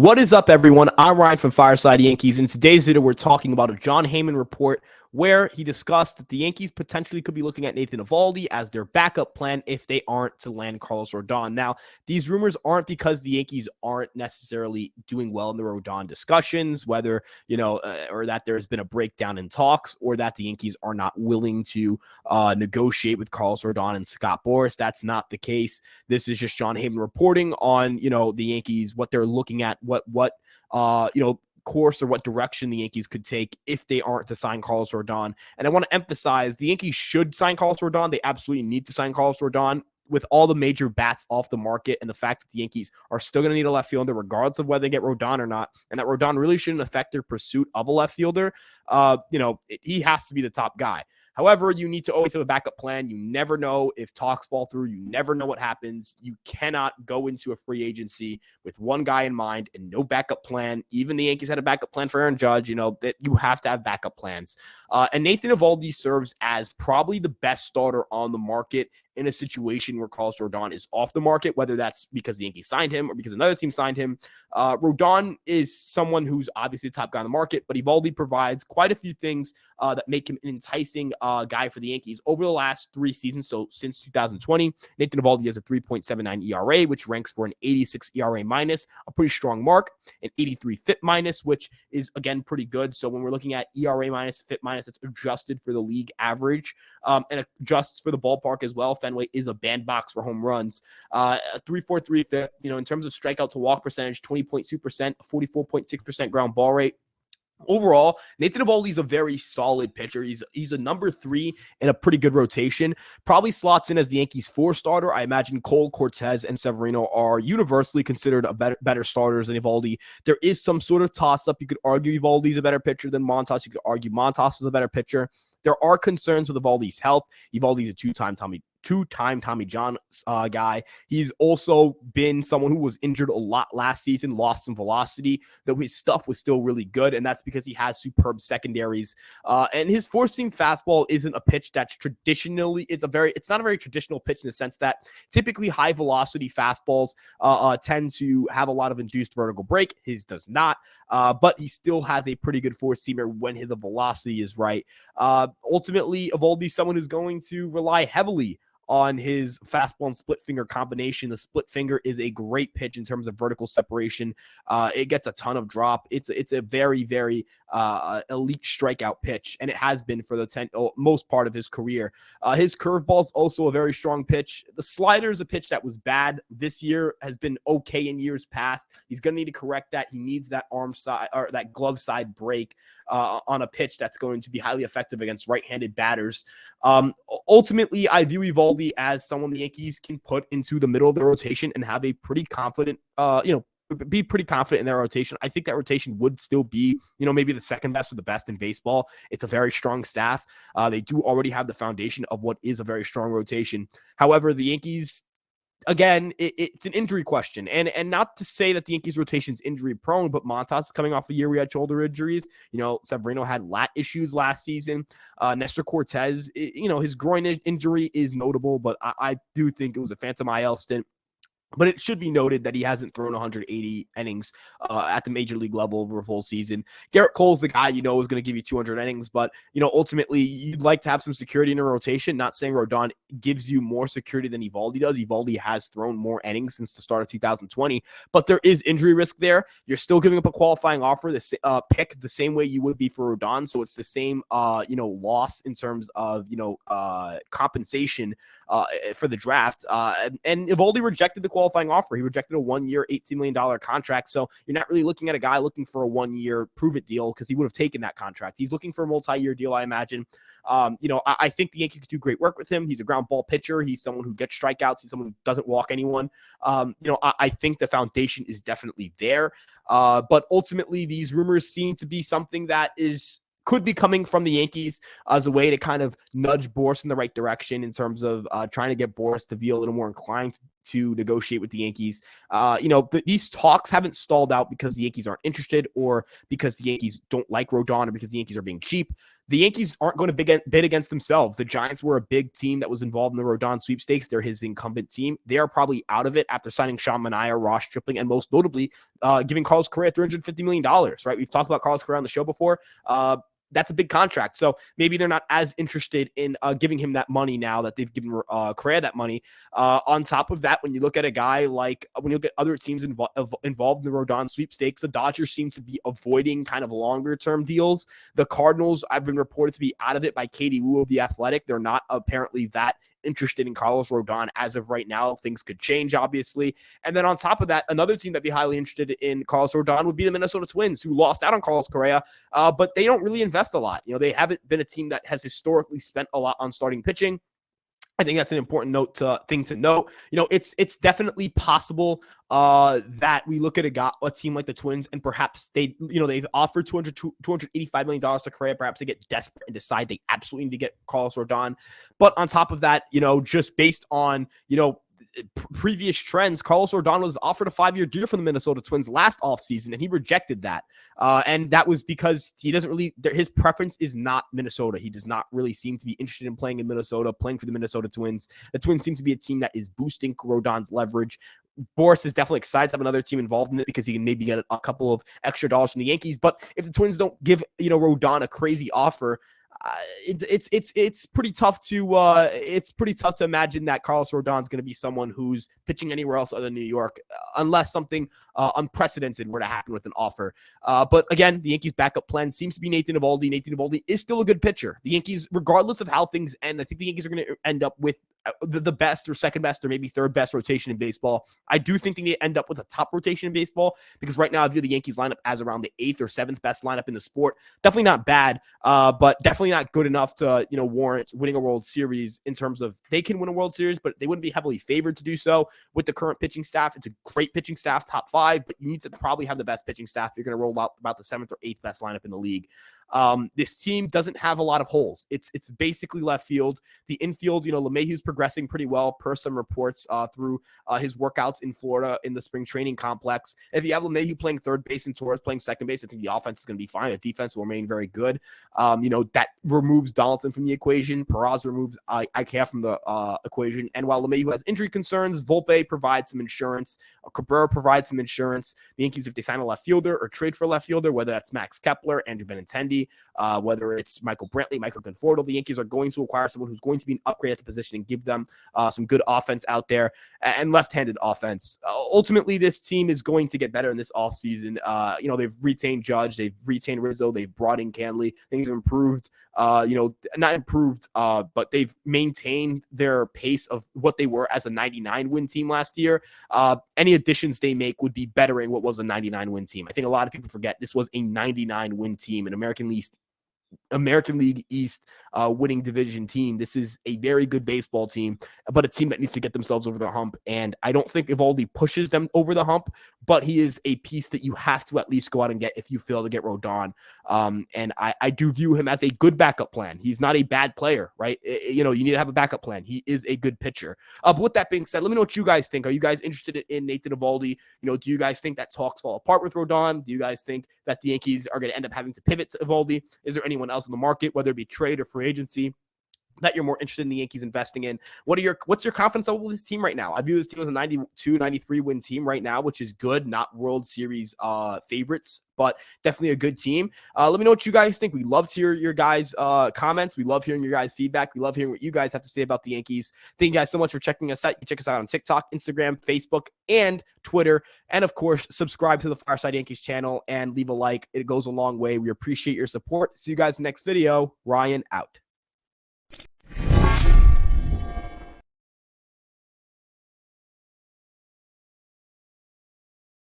What is up, everyone? I'm Ryan from Fireside Yankees. In today's video, we're talking about a Jon Heyman report where he discussed that the Yankees potentially could be looking at Nathan Eovaldi as their backup plan if they aren't to land Carlos Rodon. Now, these rumors aren't because the Yankees aren't necessarily doing well in the Rodon discussions, whether, or that there's been a breakdown in talks, or that the Yankees are not willing to negotiate with Carlos Rodon and Scott Boras. That's not the case. This is just Jon Heyman reporting on, the Yankees, what they're looking at, what course or what direction the Yankees could take if they aren't to sign Carlos Rodon. And I want to emphasize the Yankees should sign Carlos Rodon. They absolutely need to sign Carlos Rodon. With all the major bats off the market and the fact that the Yankees are still going to need a left fielder regardless of whether they get Rodon or not, and that Rodon really shouldn't affect their pursuit of a left fielder, he has to be the top guy. However, you need to always have a backup plan. You never know if talks fall through. You never know what happens. You cannot go into a free agency with one guy in mind and no backup plan. Even the Yankees had a backup plan for Aaron Judge, that you have to have backup plans. And Nathan Eovaldi serves as probably the best starter on the market in a situation where Carlos Rodon is off the market, whether that's because the Yankees signed him or because another team signed him. Rodon is someone who's obviously the top guy on the market, but Eovaldi provides quite a few things that make him an enticing guy for the Yankees over the last 3 seasons. So since 2020, Nathan Eovaldi has a 3.79 ERA, which ranks for an 86 ERA minus, a pretty strong mark, an 83 FIP minus, which is, again, pretty good. So when we're looking at ERA minus, FIP minus, it's adjusted for the league average and adjusts for the ballpark as well. Fenway is a bandbox for home runs. 3.43 FIP, in terms of strikeout to walk percentage, 20.2%, 44.6% ground ball rate. Overall, Nathan Eovaldi is a very solid pitcher. He's a number 3 in a pretty good rotation. Probably slots in as the Yankees 4 starter. I imagine Cole, Cortez, and Severino are universally considered better starters than Eovaldi. There is some sort of toss-up. You could argue Eovaldi is a better pitcher than Montas. You could argue Montas is a better pitcher. There are concerns with Eovaldi's health. Eovaldi's a two-time Tommy John guy. He's also been someone who was injured a lot last season, lost some velocity, though his stuff was still really good, and that's because he has superb secondaries. And his four-seam fastball isn't a pitch that's traditionally, it's not a very traditional pitch in the sense that typically high velocity fastballs tend to have a lot of induced vertical break. His does not, but he still has a pretty good four-seamer when the velocity is right. Ultimately, Eovaldi's someone who's going to rely heavily on his fastball and split finger combination. The split finger is a great pitch in terms of vertical separation. It gets a ton of drop. It's a very, very elite strikeout pitch, and it has been for the most part of his career. His curveball is also a very strong pitch. The slider is a pitch that was bad this year, has been okay in years past. He's going to need to correct that. He needs that arm side or that glove side break on a pitch that's going to be highly effective against right-handed batters. Ultimately, I view Eovaldi as someone the Yankees can put into the middle of their rotation and have a pretty confident, be pretty confident in their rotation. I think that rotation would still be, maybe the second best or the best in baseball. It's a very strong staff. They do already have the foundation of what is a very strong rotation. However, the Yankees, again, it's an injury question. And not to say that the Yankees rotation is injury prone, but Montas is coming off a year we had shoulder injuries. Severino had lat issues last season. Nestor Cortez, his groin injury is notable, but I do think it was a phantom IL stint. But it should be noted that he hasn't thrown 180 innings at the major league level over a full season. Garrett Cole's the guy is going to give you 200 innings, but ultimately you'd like to have some security in a rotation. Not saying Rodon gives you more security than Eovaldi does. Eovaldi has thrown more innings since the start of 2020, but there is injury risk there. You're still giving up a qualifying offer, pick the same way you would be for Rodon, so it's the same loss in terms of compensation for the draft. And Eovaldi rejected the qualifying offer. He rejected a 1-year, $18 million contract. So you're not really looking at a guy looking for a 1-year prove-it deal because he would have taken that contract. He's looking for a multi-year deal, I imagine. I think the Yankees could do great work with him. He's a ground ball pitcher. He's someone who gets strikeouts. He's someone who doesn't walk anyone. I think the foundation is definitely there. But ultimately, these rumors seem to be something that could be coming from the Yankees as a way to kind of nudge Boras in the right direction in terms of trying to get Boras to be a little more inclined to negotiate with the Yankees. These talks haven't stalled out because the Yankees aren't interested or because the Yankees don't like Rodon or because the Yankees are being cheap. the Yankees aren't going to bid against themselves. The Giants were a big team that was involved in the Rodon sweepstakes. They're his incumbent team. They are probably out of it after signing Sean Manaea, Ross Stripling, and most notably giving Carlos Correa $350 million, right? We've talked about Carlos Correa on the show before. That's a big contract. So maybe they're not as interested in giving him that money now that they've given Correa that money. On top of that, when you look at a guy like, when you look at other teams involved in the Rodon sweepstakes, the Dodgers seem to be avoiding kind of longer term deals. The Cardinals, I've been reported to be out of it by Katie Wu of The Athletic. They're not apparently that interested in Carlos Rodon as of right now. Things could change, obviously. And then on top of that, another team that'd be highly interested in Carlos Rodon would be the Minnesota Twins, who lost out on Carlos Correa, but they don't really invest a lot. They haven't been a team that has historically spent a lot on starting pitching. I think that's an important thing to note. It's definitely possible that we look at a team like the Twins and perhaps they've offered $285 million to Correa. Perhaps they get desperate and decide they absolutely need to get Carlos Rodon. But on top of that, just based on, previous trends, Carlos Rodon was offered a 5-year deal from the Minnesota Twins last offseason, and he rejected that. And that was because his preference is not Minnesota. He does not really seem to be interested in playing in Minnesota, playing for the Minnesota Twins. The Twins seem to be a team that is boosting Rodon's leverage. Boris is definitely excited to have another team involved in it because he can maybe get a couple of extra dollars from the Yankees. But if the Twins don't give, Rodon a crazy offer, it's pretty tough to imagine that Carlos Rodon is going to be someone who's pitching anywhere else other than New York, unless something unprecedented were to happen with an offer. But again, the Yankees' backup plan seems to be Nathan Eovaldi. Nathan Eovaldi is still a good pitcher. The Yankees, regardless of how things end, I think the Yankees are going to end up with the best or second best or maybe third best rotation in baseball. I do think they end up with a top rotation in baseball because right now I view the Yankees lineup as around the 8th or 7th best lineup in the sport. Definitely not bad, but definitely not good enough to warrant winning a World Series in terms of they can win a World Series, but they wouldn't be heavily favored to do so with the current pitching staff. It's a great pitching staff, top 5, but you need to probably have the best pitching staff. You're going to roll out about the 7th or 8th best lineup in the league. This team doesn't have a lot of holes. It's basically left field. The infield, LeMahieu's progressing pretty well per some reports through his workouts in Florida in the spring training complex. If you have LeMahieu playing third base and Torres playing second base, I think the offense is going to be fine. The defense will remain very good. That removes Donaldson from the equation. Peraza removes IKF from the equation. And while LeMahieu has injury concerns, Volpe provides some insurance. Cabrera provides some insurance. The Yankees, if they sign a left fielder or trade for a left fielder, whether that's Max Kepler, Andrew Benintendi, whether it's Michael Brantley, Michael Conforto, the Yankees are going to acquire someone who's going to be an upgrade at the position and give them some good offense out there and left-handed offense. Ultimately, this team is going to get better in this offseason. They've retained Judge, they've retained Rizzo, they've brought in Canley. Things have improved, not improved, but they've maintained their pace of what they were as a 99-win team last year. Any additions they make would be bettering what was a 99-win team. I think a lot of people forget this was a 99-win team, an American League East winning division team. This is a very good baseball team, but a team that needs to get themselves over the hump. And I don't think Eovaldi pushes them over the hump, but he is a piece that you have to at least go out and get if you fail to get Rodon. And I do view him as a good backup plan. He's not a bad player, right? You need to have a backup plan. He is a good pitcher. But with that being said, let me know what you guys think. Are you guys interested in Nathan Eovaldi? Do you guys think that talks fall apart with Rodon? Do you guys think that the Yankees are going to end up having to pivot to Eovaldi? Is there anyone else in the market, whether it be trade or free agency, that you're more interested in the Yankees investing in? What's your confidence level with this team right now? I view this team as a 92, 93 win team right now, which is good, not World Series favorites, but definitely a good team. Let me know what you guys think. We love to hear your guys' comments. We love hearing your guys' feedback. We love hearing what you guys have to say about the Yankees. Thank you guys so much for checking us out. You check us out on TikTok, Instagram, Facebook, and Twitter. And of course, subscribe to the Fireside Yankees channel and leave a like. It goes a long way. We appreciate your support. See you guys in the next video. Ryan out.